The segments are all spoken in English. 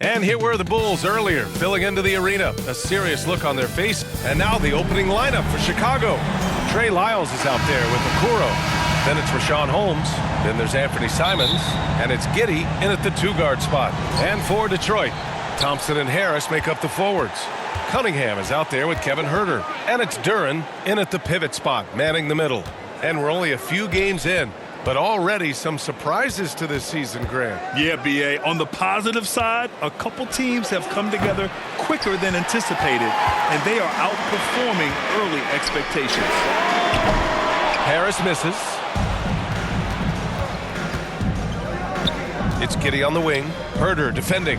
And here were the Bulls earlier, filling into the arena, a serious look on their face. And now the opening lineup for Chicago. Trey Lyles is out there with Okoro. Then it's Richaun Holmes. Then there's Anthony Simons. And it's Giddey in at the two-guard spot. And for Detroit, Thompson and Harris make up the forwards. Cunningham is out there with Kevin Huerter. And it's Duren in at the pivot spot, manning the middle. And we're only a few games in, but already some surprises to this season, Grant. Yeah, B.A. On the positive side, a couple teams have come together quicker than anticipated, and they are outperforming early expectations. Harris misses. It's Giddey on the wing. Huerter defending.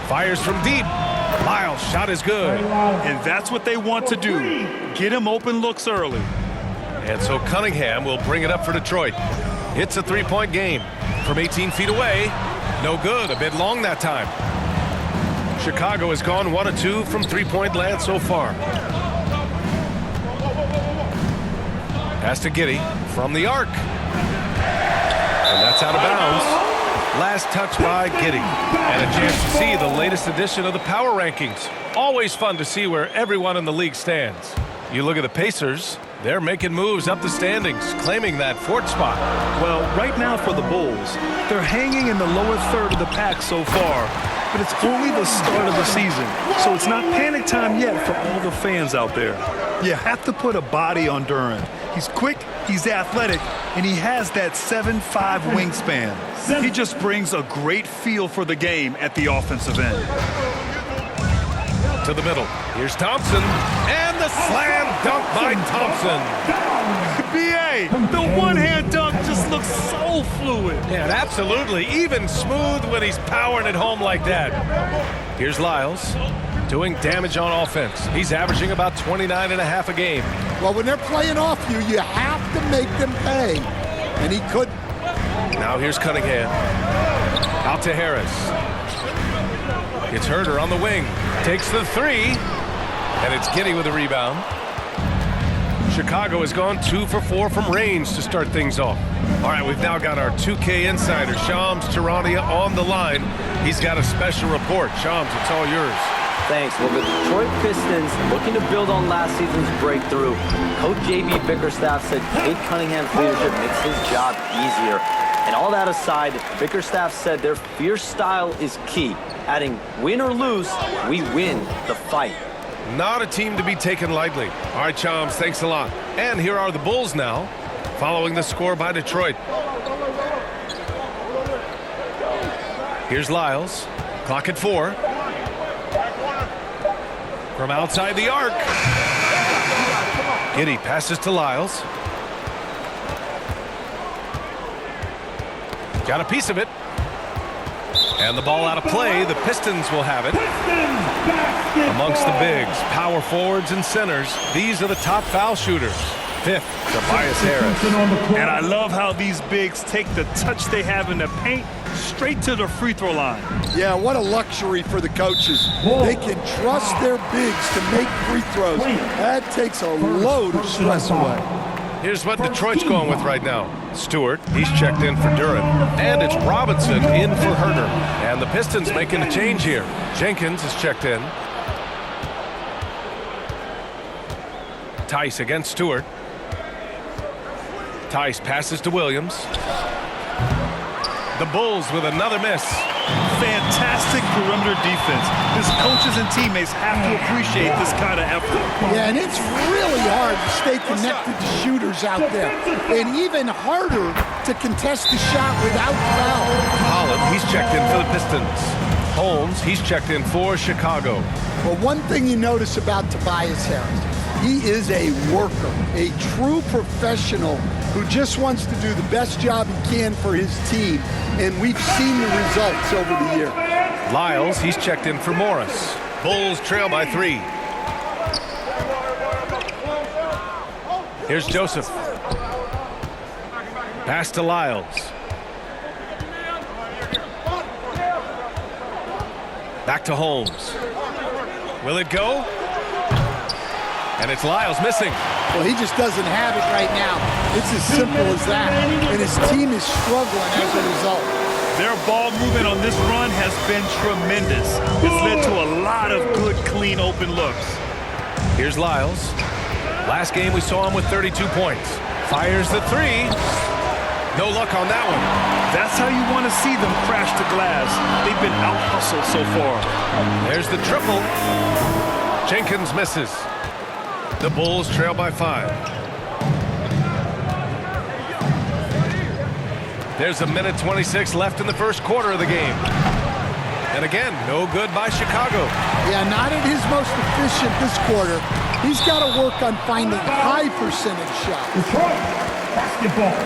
Fires from deep. Lyles' shot is good. And that's what they want to do. Get him open looks early. And so Cunningham will bring it up for Detroit. It's a three-point game. From 18 feet away, no good. A bit long that time. Chicago has gone 1 of 2 from three-point land so far. Pass to Giddey from the arc. And that's out of bounds. Last touch by Giddey. And a chance to see the latest edition of the power rankings. Always fun to see where everyone in the league stands. You look at the Pacers, they're making moves up the standings, claiming that fourth spot. Well, right now for the Bulls, they're hanging in the lower third of the pack so far, but it's only the start of the season, so it's not panic time yet for all the fans out there. You have to put a body on Duren. He's quick, he's athletic, and he has that 7'5" wingspan. He just brings a great feel for the game at the offensive end. To the middle. Here's Thompson. And the slam dunk by Thompson. B.A., the one-hand dunk just looks so fluid. Yeah, absolutely. Even smooth when he's powering it home like that. Here's Lyles doing damage on offense. He's averaging about 29.5 a game. Well, when they're playing off you, you have to make them pay. And he could. Now here's Cunningham. Out to Harris. It's Huerter on the wing. Takes the three. And it's Giddey with a rebound. Chicago has gone 2 for 4 from range to start things off. All right, we've now got our 2K insider, Shams Charania, on the line. He's got a special report. Shams, it's all yours. Thanks. Well, the Detroit Pistons looking to build on last season's breakthrough. Coach J.B. Bickerstaff said Cade Cunningham's leadership makes his job easier. And all that aside, Bickerstaff said their fierce style is key, adding win or lose, we win the fight. Not a team to be taken lightly. All right, Shams, thanks a lot. And here are the Bulls now, following the score by Detroit. Here's Lyles. Clock at 4. From outside the arc. Giddey passes to Lyles. Got a piece of it. And the ball out of play. The Pistons will have it. Amongst the bigs, power forwards and centers, these are the top foul shooters. 5th, Tobias Harris. And I love how these bigs take the touch they have in the paint straight to the free throw line. Yeah, what a luxury for the coaches. They can trust their bigs to make free throws. That takes a load of stress away. Here's what Detroit's going with right now. Stewart, he's checked in for Duren. And it's Robinson in for Huerter. And the Pistons making a change here. Jenkins is checked in. Tice against Stewart. Tice passes to Williams. The Bulls with another miss. Fantastic perimeter defense. His coaches and teammates have to appreciate this kind of effort. Yeah, and it's really hard to stay connected to shooters out there. And even harder to contest the shot without foul. Holland, he's checked in for the Pistons. Holmes, he's checked in for Chicago. Well, one thing you notice about Tobias Harris, he is a worker, a true professional who just wants to do the best job he can for his team, and we've seen the results over the year. Lyles, he's checked in for Morris. Bulls trail by 3. Here's Joseph. Pass to Lyles. Back to Holmes. Will it go? And it's Lyles missing. Well, he just doesn't have it right now. It's as simple as that. And his team is struggling as a result. Their ball movement on this run has been tremendous. It's led to a lot of good, clean, open looks. Here's Lyles. Last game we saw him with 32 points. Fires the three. No luck on that one. That's how you want to see them crash the glass. They've been out-hustled so far. There's the triple. Jenkins misses. The Bulls trail by 5. There's a minute 26 left in the first quarter of the game. And again, no good by Chicago. Yeah, not at his most efficient this quarter. He's got to work on finding high percentage shots. Detroit basketball.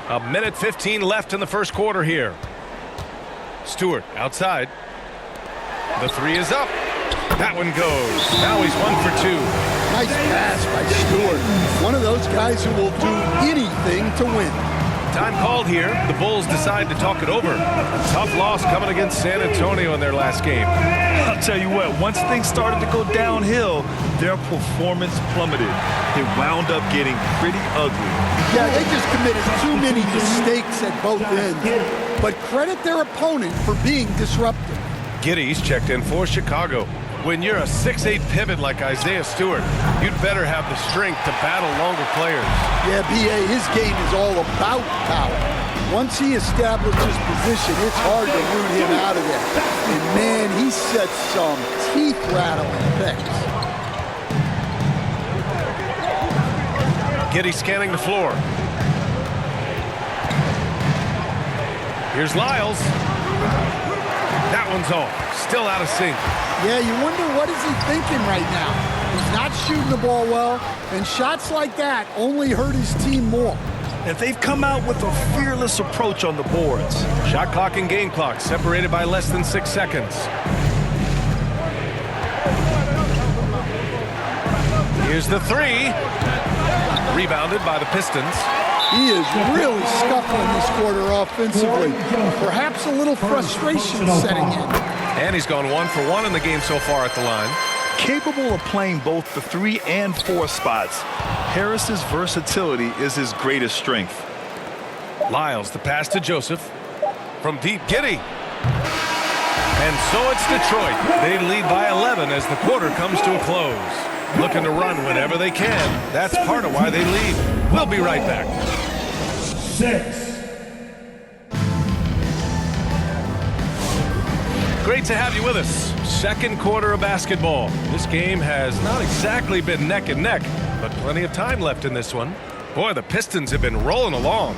A minute 15 left in the first quarter here. Stewart outside. The three is up. That one goes. Now he's 1 for 2. Nice pass by Stewart. One of those guys who will do anything to win. Time called here. The Bulls decide to talk it over. A tough loss coming against San Antonio in their last game. I'll tell you what, once things started to go downhill, their performance plummeted. It wound up getting pretty ugly. Yeah, they just committed too many mistakes at both ends. But credit their opponent for being disruptive. Giddey's checked in for Chicago. When you're a 6'8 pivot like Isaiah Stewart, you'd better have the strength to battle longer players. Yeah, B.A., his game is all about power. Once he establishes position, it's hard to root him out of there. And man, he sets some teeth-rattling picks. Giddey scanning the floor. Here's Lyles. That one's off. Still out of sync. Yeah, you wonder what is he thinking right now. He's not shooting the ball well, and shots like that only hurt his team more. And they've come out with a fearless approach on the boards. Shot clock and game clock separated by less than 6 seconds. Here's the three. Rebounded by the Pistons. He is really scuffling this quarter offensively. Perhaps a little frustration setting in. And he's gone 1 for 1 in the game so far at the line. Capable of playing both the 3 and 4 spots, Harris's versatility is his greatest strength. Lyles, the pass to Joseph. From deep, Giddey. And so it's Detroit. They lead by 11 as the quarter comes to a close. Looking to run whenever they can. That's part of why they lead. We'll be right back. 6. Great to have you with us. Second quarter of basketball. This game has not exactly been neck and neck, but plenty of time left in this one. Boy, the Pistons have been rolling along.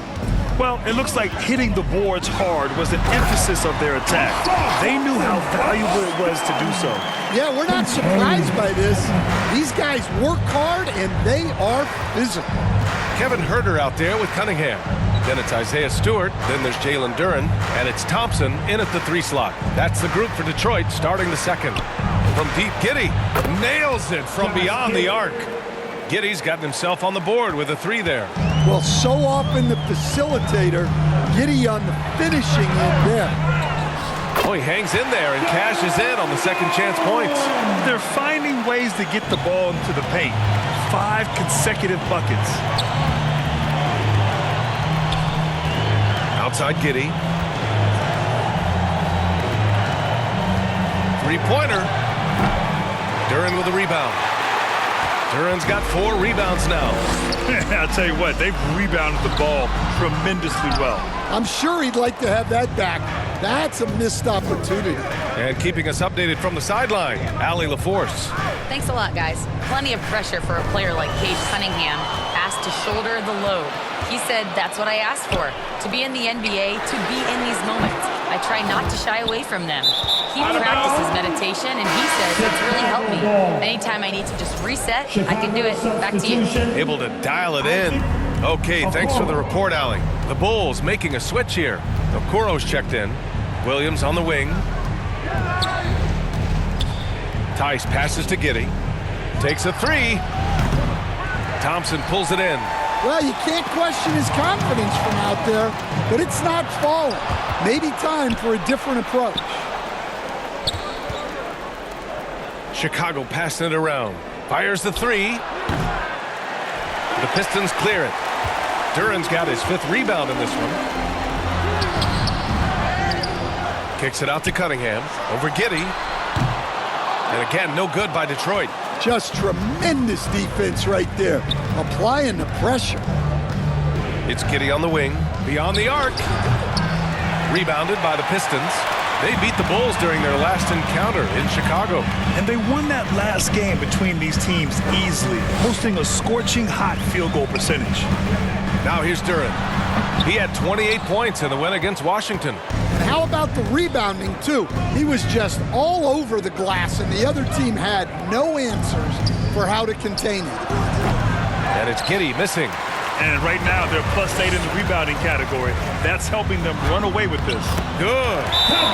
Well, it looks like hitting the boards hard was an emphasis of their attack. They knew how valuable it was to do so. Yeah, we're not surprised by this. These guys work hard, and they are physical. Kevin Huerter out there with Cunningham. Then it's Isaiah Stewart. Then there's Jalen Duren. And it's Thompson in at the 3 slot. That's the group for Detroit starting the second. From deep, Giddey nails it from beyond the arc. Giddey's gotten himself on the board with a 3 there. Well, so often the facilitator, Giddey on the finishing end there. Oh, he hangs in there and cashes in on the second chance points. They're finding ways to get the ball into the paint. 5 consecutive buckets. Outside Giddey. 3-pointer. Duren with a rebound. Duren's got 4 rebounds now. I'll tell you what, they've rebounded the ball tremendously well. I'm sure he'd like to have that back. That's a missed opportunity. And keeping us updated from the sideline, Allie LaForce. Thanks a lot, guys. Plenty of pressure for a player like Cade Cunningham, asked to shoulder the load. He said, that's what I asked for, to be in the NBA, to be in these moments. I try not to shy away from them. He practices meditation, and he says it's really helped me. Anytime I need to just reset, I can do it. Back to you. Able to dial it in. Okay, thanks for the report, Allie. The Bulls making a switch here. Okoro's checked in. Williams on the wing. Tice passes to Giddey. Takes a 3. Thompson pulls it in. Well, you can't question his confidence from out there, but it's not falling. Maybe time for a different approach. Chicago passing it around. Fires the three. The Pistons clear it. Duren's got his 5th rebound in this one. Kicks it out to Cunningham. Over Giddey. And again, no good by Detroit. Just tremendous defense right there. Applying the pressure. It's Giddey on the wing. Beyond the arc. Rebounded by the Pistons. They beat the Bulls during their last encounter in Chicago. And they won that last game between these teams easily, posting a scorching hot field goal percentage. Now here's Duren. He had 28 points in the win against Washington. And how about the rebounding, too? He was just all over the glass, and the other team had no answers for how to contain him. And it's Giddey missing. And right now, they're +8 in the rebounding category. That's helping them run away with this. Good.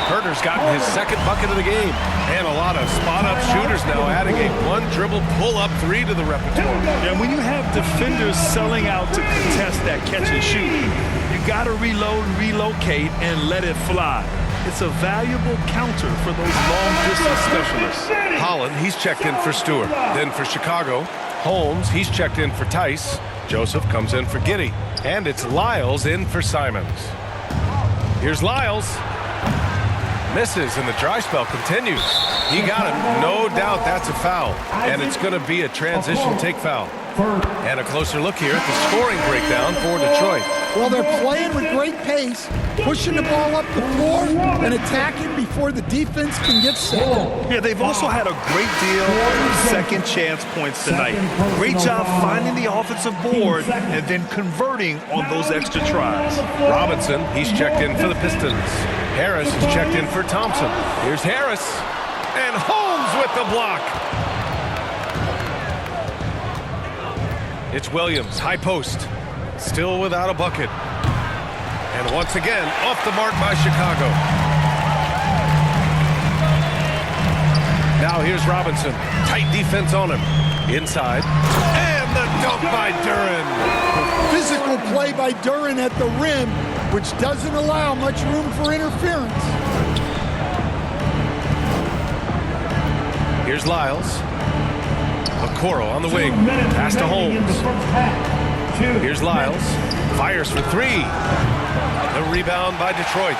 Herter's gotten his 2nd bucket of the game. And a lot of spot-up shooters now, adding a 1-dribble pull-up 3 to the repertoire. And when you have defenders selling out to contest that catch and shoot, you got to reload, relocate, and let it fly. It's a valuable counter for those long-distance specialists. Holland, he's checked in for Stewart. Then for Chicago, Holmes, he's checked in for Tice. Joseph comes in for Giddey. And it's Lyles in for Simons. Here's Lyles. Misses, and the dry spell continues. He got it. No doubt that's a foul. And it's going to be a transition take foul. And a closer look here at the scoring breakdown for Detroit. Well, they're playing with great pace, pushing the ball up the floor and attacking before the defense can get set. Yeah, they've also had a great deal of second chance points tonight. Great job finding the offensive board and then converting on those extra tries. Robinson, he's checked in for the Pistons. Harris is checked in for Thompson. Here's Harris. And Holmes with the block. It's Williams, high post. Still without a bucket. And once again, off the mark by Chicago. Now here's Robinson. Tight defense on him. Inside. And the dunk by Duren. Physical play by Duren at the rim, which doesn't allow much room for interference. Here's Lyles. Okoro on the wing. Pass to Holmes. Here's Lyles. Fires for 3. The rebound by Detroit.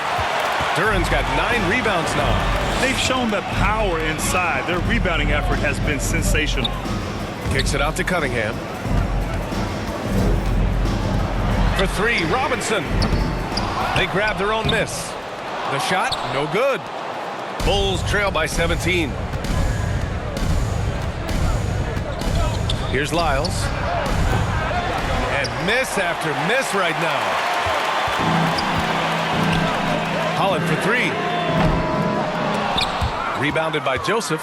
Duren's got 9 rebounds now. They've shown that power inside. Their rebounding effort has been sensational. Kicks it out to Cunningham. For 3, Robinson. They grab their own miss. The shot, no good. Bulls trail by 17. Here's Lyles. And miss after miss right now. Holland for 3. Rebounded by Joseph.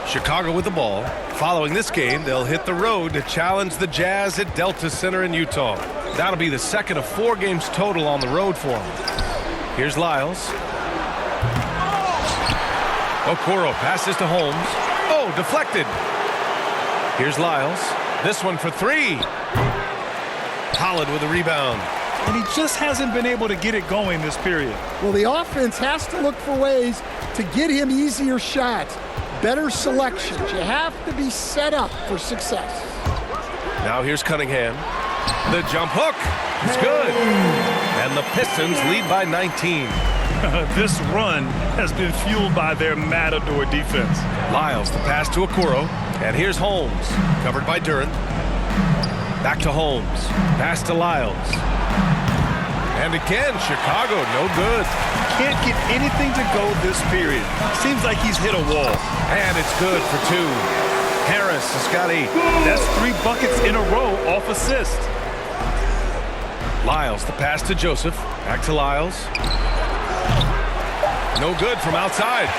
Chicago with the ball. Following this game, they'll hit the road to challenge the Jazz at Delta Center in Utah. That'll be the second of 4 games total on the road for them. Here's Lyles. Okoro passes to Holmes. Oh, deflected. Here's Lyles. This one for 3. Holland with a rebound. And he just hasn't been able to get it going this period. Well, the offense has to look for ways to get him easier shots, better selections. You have to be set up for success. Now here's Cunningham. The jump hook is good. And the Pistons lead by 19. This run has been fueled by their matador defense. Lyles, the pass to Okoro. And here's Holmes, covered by Duren. Back to Holmes. Pass to Lyles. And again, Chicago, no good. Can't get anything to go this period. Seems like he's hit a wall. And it's good for 2. Harris has got 8. That's 3 buckets in a row off assist. Lyles, the pass to Joseph. Back to Lyles. No good from outside.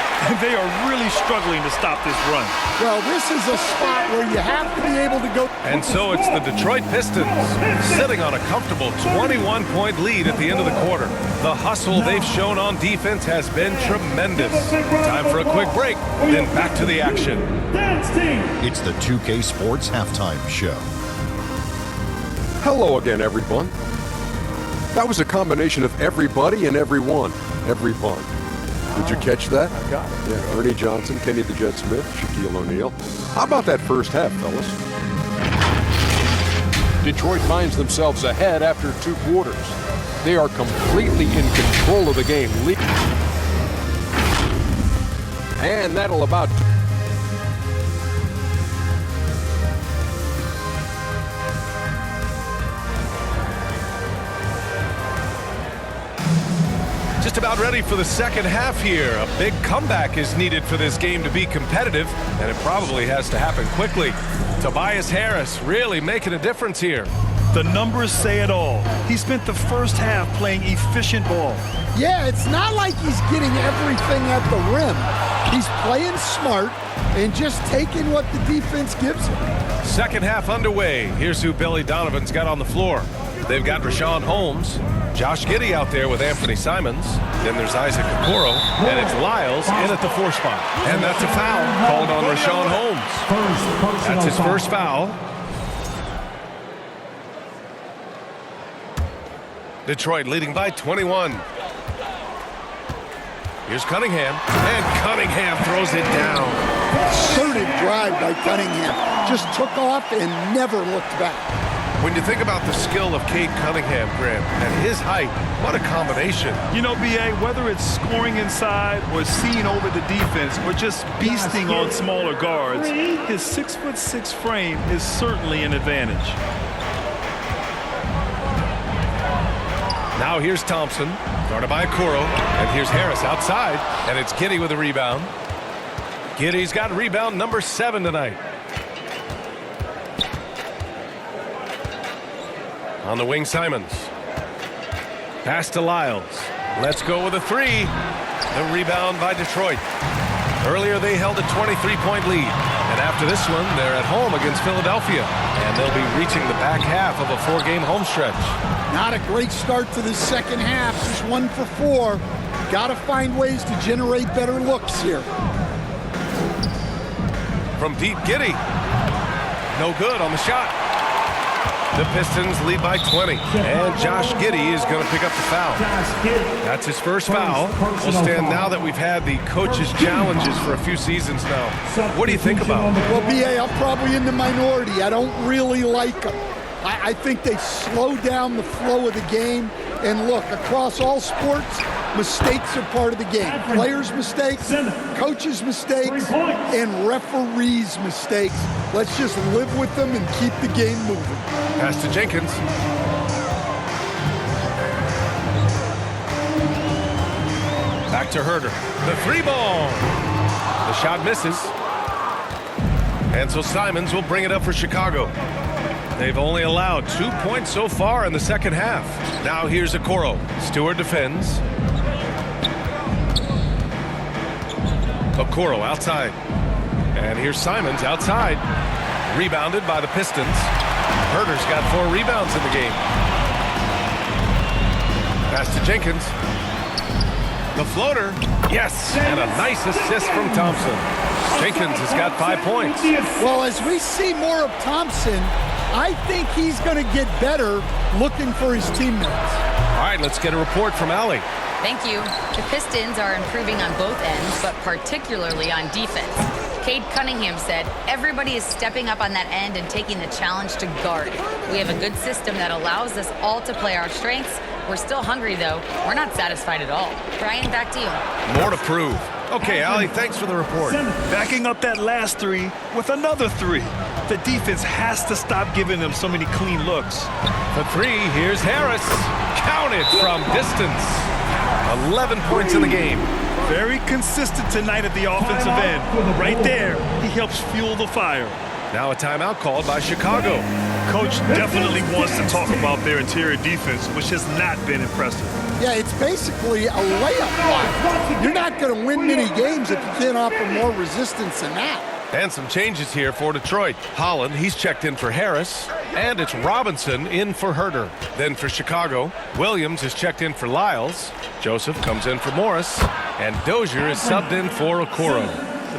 They are really struggling to stop this run. Well, this is a spot where you have to be able to go. And so it's the Detroit Pistons sitting on a comfortable 21-point lead at the end of the quarter. The hustle they've shown on defense has been tremendous. Time for a quick break, then back to the action. It's the 2K Sports Halftime Show. Hello again, everyone. That was a combination of everybody and everyone. Everyone. Did you catch that? I got it. Yeah, Ernie Johnson, Kenny the Jet Smith, Shaquille O'Neal. How about that first half, fellas? Detroit finds themselves ahead after 2 quarters. They are completely in control of the game. And that'll about... Just about ready for the second half here. A big comeback is needed for this game to be competitive, and it probably has to happen quickly. Tobias Harris really making a difference here. The numbers say it all. He spent the first half playing efficient ball. Yeah, it's not like he's getting everything at the rim. He's playing smart and just taking what the defense gives him. Second half underway. Here's who Billy Donovan's got on the floor. They've got Rashawn Holmes, Josh Giddey out there with Anthony Simons. Then there's Isaac Okoro, and it's Lyles in at the 4 spot. And that's a foul called on Rashawn Holmes. That's his first foul. Detroit leading by 21. Here's Cunningham, and Cunningham throws it down. Assertive drive by Cunningham. Just took off and never looked back. When you think about the skill of Cade Cunningham, Grant, and his height, what a combination. You know, B.A., whether it's scoring inside or seeing over the defense or just beasting on smaller guards, his 6'6" frame is certainly an advantage. Now here's Thompson, guarded by Okoro, and here's Harris outside, and it's Giddey with a rebound. Giddey's got rebound number 7 tonight. On the wing, Simons. Pass to Lyles. Let's go with a 3. The rebound by Detroit. Earlier they held a 23-point lead. And after this one, they're at home against Philadelphia. And they'll be reaching the back half of a 4-game home stretch. Not a great start to the second half. Just 1 for 4. Got to find ways to generate better looks here. From deep, Giddey. No good on the shot. The Pistons lead by 20, and Josh Giddey is going to pick up the foul. That's his first foul. We'll stand now that we've had the coaches' challenges for a few seasons now. What do you think about them? Well, B.A., I'm probably in the minority. I don't really like them. I think they slow down the flow of the game. And look, across all sports, mistakes are part of the game. Players' mistakes, coaches' mistakes, and referees' mistakes. Let's just live with them and keep the game moving. Pass to Jenkins. Back to Herder. The 3 ball. The shot misses. And so Simons will bring it up for Chicago. They've only allowed 2 points so far in the second half. Now here's Okoro. Stewart defends. Okoro outside. And here's Simons outside. Rebounded by the Pistons. Herder's got 4 rebounds in the game. Pass to Jenkins. The floater. Yes, and a nice assist from Thompson. Jenkins has got 5 points. Well, as we see more of Thompson, I think he's going to get better looking for his teammates. All right, let's get a report from Allie. Thank you. The Pistons are improving on both ends, but particularly on defense. Cade Cunningham said, everybody is stepping up on that end and taking the challenge to guard. We have a good system that allows us all to play our strengths. We're still hungry, though. We're not satisfied at all. Brian, back to you. More to prove. Okay, Allie, thanks for the report. Backing up that last 3 with another 3. The defense has to stop giving them so many clean looks. For 3, here's Harris. Counted from distance. 11 points in the game. Very consistent tonight at the offensive end. Right there, he helps fuel the fire. Now a timeout called by Chicago. Coach definitely wants to talk about their interior defense, which has not been impressive. Yeah, it's basically a layup line. You're not going to win many games if you can't offer more resistance than that. And some changes here for Detroit. Holland, he's checked in for Harris. And it's Robinson in for Herder. Then for Chicago, Williams is checked in for Lyles. Joseph comes in for Morris. And Dozier is subbed in for Okoro.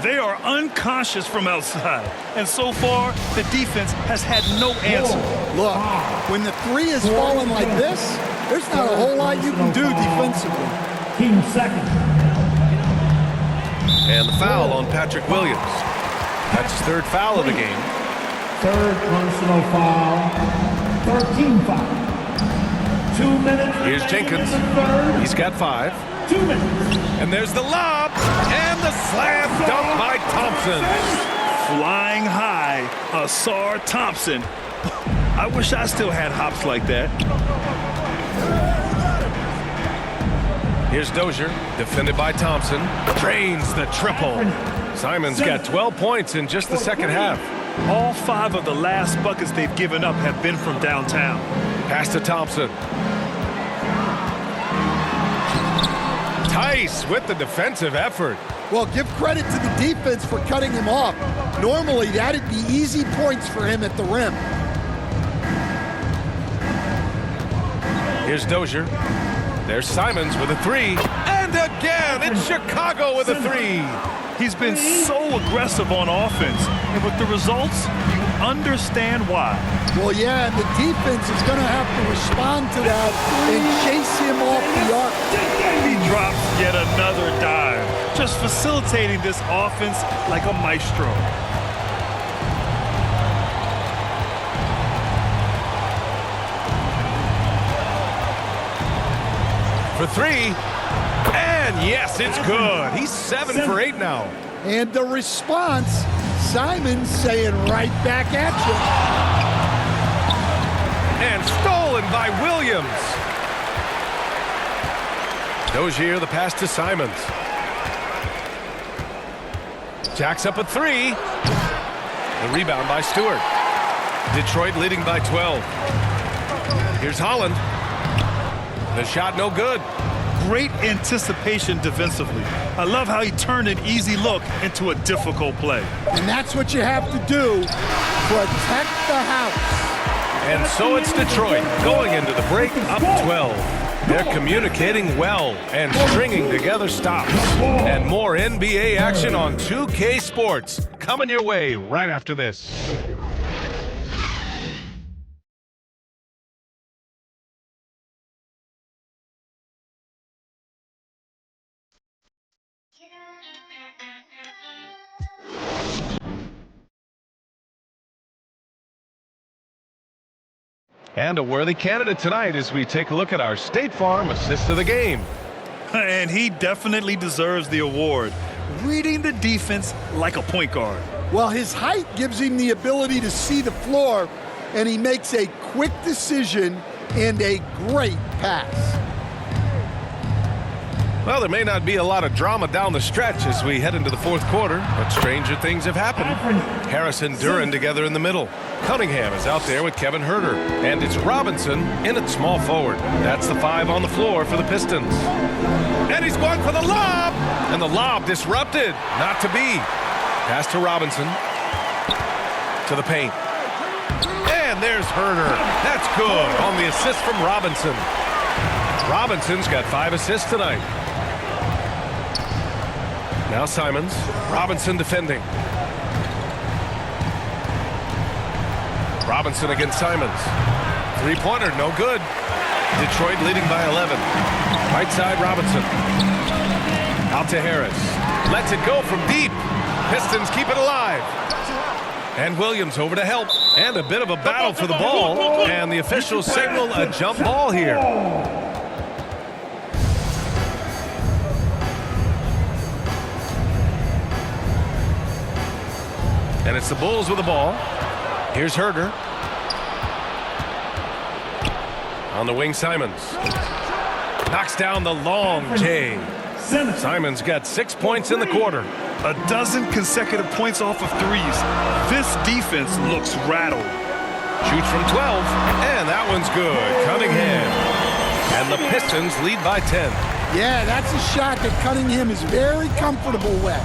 They are unconscious from outside. And so far, the defense has had no answer. Look, when the 3 is falling like this, there's not a whole lot you can do defensively. Team second. And the foul on Patrick Williams. That's his third foul of the game. Third personal foul. 13 foul. 2 minutes. Here's Jenkins. He's got 5. 2 minutes. And there's the lob. And the slam dunk by Thompson. Flying high, Ausar Thompson. I wish I still had hops like that. Here's Dozier, defended by Thompson. Drains the triple. Simons got 12 points in just the second half. All 5 of the last buckets they've given up have been from downtown. Pass to Thompson. Tice with the defensive effort. Well, give credit to the defense for cutting him off. Normally, that'd be easy points for him at the rim. Here's Dozier. There's Simons with a 3. And again, it's Chicago with a 3. He's been so aggressive on offense. And with the results, you understand why. Well, yeah, and the defense is going to have to respond to that and chase him off the arc. He drops yet another dive, just facilitating this offense like a maestro. For 3. And yes, it's good. He's 7 for 8 now. And the response, Simons saying right back at you. And stolen by Williams. Dozier, the pass to Simons. Jacks up a 3. The rebound by Stewart. Detroit leading by 12. Here's Holland. The shot no good. Great anticipation defensively. I love how he turned an easy look into a difficult play. And that's what you have to do. Protect the house. And so it's Detroit going into the break up 12. They're communicating well and stringing together stops. And more NBA action on 2K Sports coming your way right after this. And a worthy candidate tonight as we take a look at our State Farm assist of the game. And he definitely deserves the award. Reading the defense like a point guard. Well, his height gives him the ability to see the floor, and he makes a quick decision and a great pass. Well, there may not be a lot of drama down the stretch as we head into the fourth quarter, but stranger things have happened. Harris and Duren together in the middle. Cunningham is out there with Kevin Huerter, and it's Robinson in at small forward. That's the 5 on the floor for the Pistons. And he's going for the lob, and the lob disrupted. Not to be. Pass to Robinson. To the paint. And there's Huerter. That's good on the assist from Robinson. Robinson's got 5 assists tonight. Now Simons. Robinson defending. Robinson against Simons. Three-pointer, no good. Detroit leading by 11. Right side, Robinson. Out to Harris. Lets it go from deep. Pistons keep it alive. And Williams over to help. And a bit of a battle for the ball. And the officials signal a jump ball here. And it's the Bulls with the ball. Here's Huerter. On the wing, Simons. Knocks down the long J. Simons got 6 points in the quarter. A dozen consecutive points off of threes. This defense looks rattled. Shoots from 12, and that one's good. Cunningham. And the Pistons lead by 10. Yeah, that's a shot that Cunningham is very comfortable with.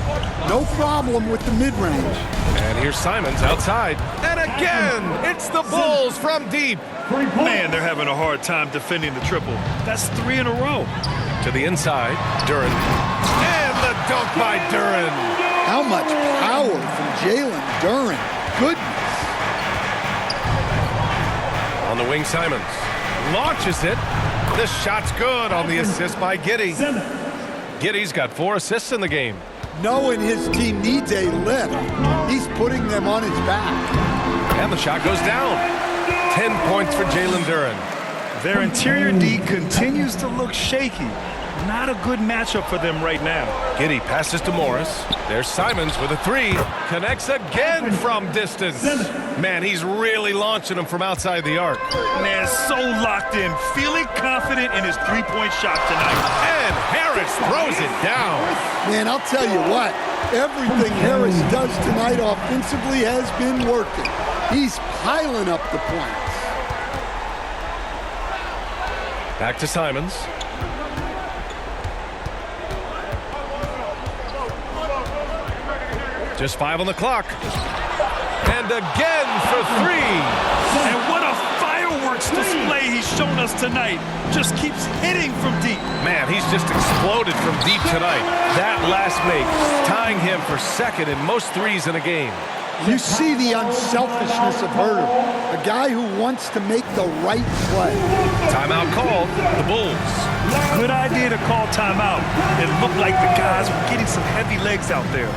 No problem with the mid-range. And here's Simons outside. And again, it's the Bulls from deep. Man, they're having a hard time defending the triple. That's 3 in a row. To the inside, Duren. And the dunk by Duren. How much power from Jalen Duren. Goodness. On the wing, Simons. Launches it. The shot's good on the assist by Giddey. Giddey's got 4 assists in the game. knowing his team needs a lift, he's putting them on his back. And the shot goes down. 10 points for Jalen Duren. Their interior D continues to look shaky. Not a good matchup for them right now. Giddey passes to Morris. There's Simons with a three. Connects again from distance. Man, he's really launching them from outside the arc. Man, so locked in, feeling confident in his three-point shot tonight. And Harris throws it down. Man, I'll tell you what, everything Harris does tonight offensively has been working. He's piling up the points. Back to Simons. Just 5 on the clock. And again for 3. And what a fireworks display he's shown us tonight. Just keeps hitting from deep. Man, he's just exploded from deep tonight. That last make, tying him for second in most threes in a game. You see the unselfishness of Herter, a guy who wants to make the right play. Timeout called, the Bulls. Good idea to call timeout. It looked like the guys were getting some heavy legs out there.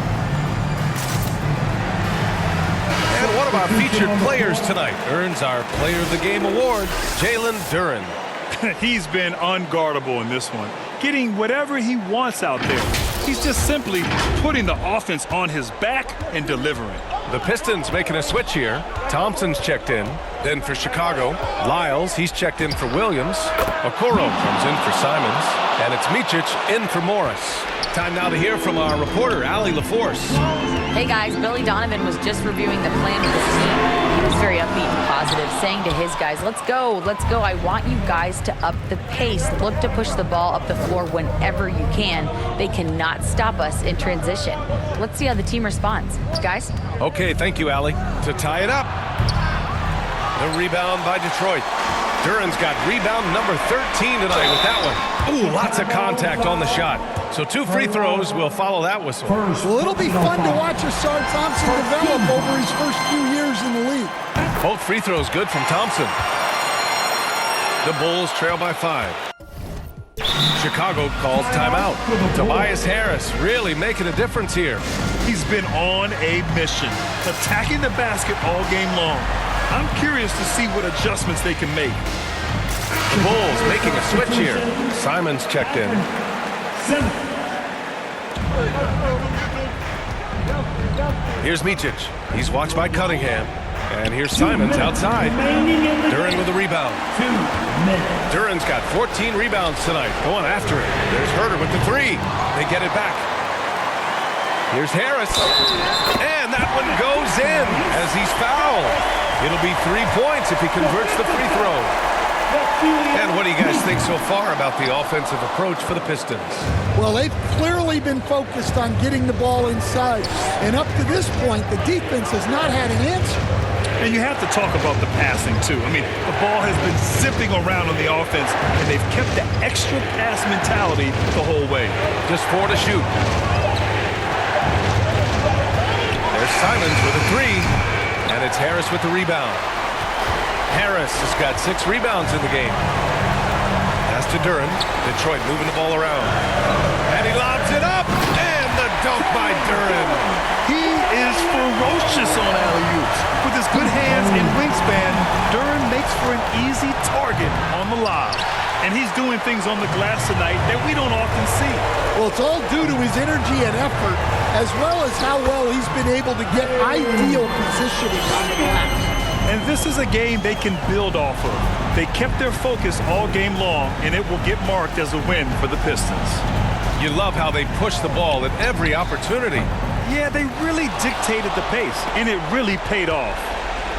And one of our featured players tonight earns our Player of the Game award, Jalen Duren. He's been unguardable in this one, getting whatever he wants out there. He's just simply putting the offense on his back and delivering. The Pistons making a switch here. Thompson's checked in. Then for Chicago, Lyles, he's checked in for Williams. Okoro comes in for Simons. And it's Micic in for Morris. Time now to hear from our reporter, Allie LaForce. Hey guys, Billy Donovan was just reviewing the plan with his team. He was very upbeat and positive, saying to his guys, let's go. I want you guys to up the pace. Look to push the ball up the floor whenever you can. They cannot stop us in transition. Let's see how the team responds. Guys? Okay, thank you, Allie. To tie it up, the rebound by Detroit. Duren's got rebound number 13 tonight with that one. Ooh, lots of contact on the shot. So 2 free throws will follow that whistle. Well, it'll be fun to watch Asar Thompson develop over his first few years in the league. Both free throws good from Thompson. The Bulls trail by 5. Chicago calls timeout. Tobias Harris really making a difference here. He's been on a mission, attacking the basket all game long. I'm curious to see what adjustments they can make. The Bulls making a switch here. Simons checked in. Here's Micic. He's watched by Cunningham. And here's Simons outside. Duren with a rebound. Duren's got 14 rebounds tonight. Going after it. There's Herter with the 3. They get it back. Here's Harris. And that one goes in as he's fouled. It'll be 3 points if he converts the free throw. And what do you guys think so far about the offensive approach for the Pistons? Well, they've clearly been focused on getting the ball inside. And up to this point, the defense has not had an answer. And you have to talk about the passing, too. I mean, the ball has been zipping around on the offense, and they've kept the extra pass mentality the whole way. Just 4 to shoot. There's Simons with a 3, and it's Harris with the rebound. Harris has got 6 rebounds in the game. Pass to Duren. Detroit moving the ball around. And he lobs it up, and the dunk by Duren. He is ferocious on alley-oops. With his good hands and wingspan, Duren makes for an easy target on the lob. And he's doing things on the glass tonight that we don't often see. Well, it's all due to his energy and effort, as well as how well he's been able to get ideal positioning on the glass. And this is a game they can build off of. They kept their focus all game long, and it will get marked as a win for the Pistons. You love how they push the ball at every opportunity. Yeah, they really dictated the pace, and it really paid off.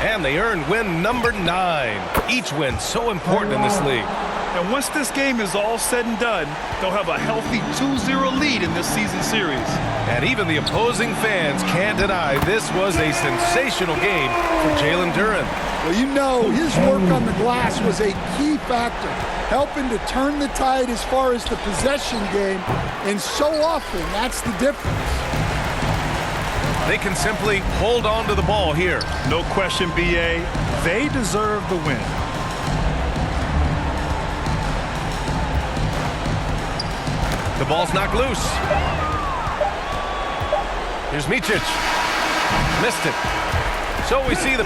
And they earned win number 9. Each win so important in this league. And once this game is all said and done, they'll have a healthy 2-0 lead in this season series. And even the opposing fans can't deny this was a sensational game for Jalen Duren. Well, you know, his work on the glass was a key factor, helping to turn the tide as far as the possession game, and so often that's the difference. They can simply hold on to the ball here. No question, B.A. They deserve the win. The ball's knocked loose. Here's Micic. Missed it. So we see the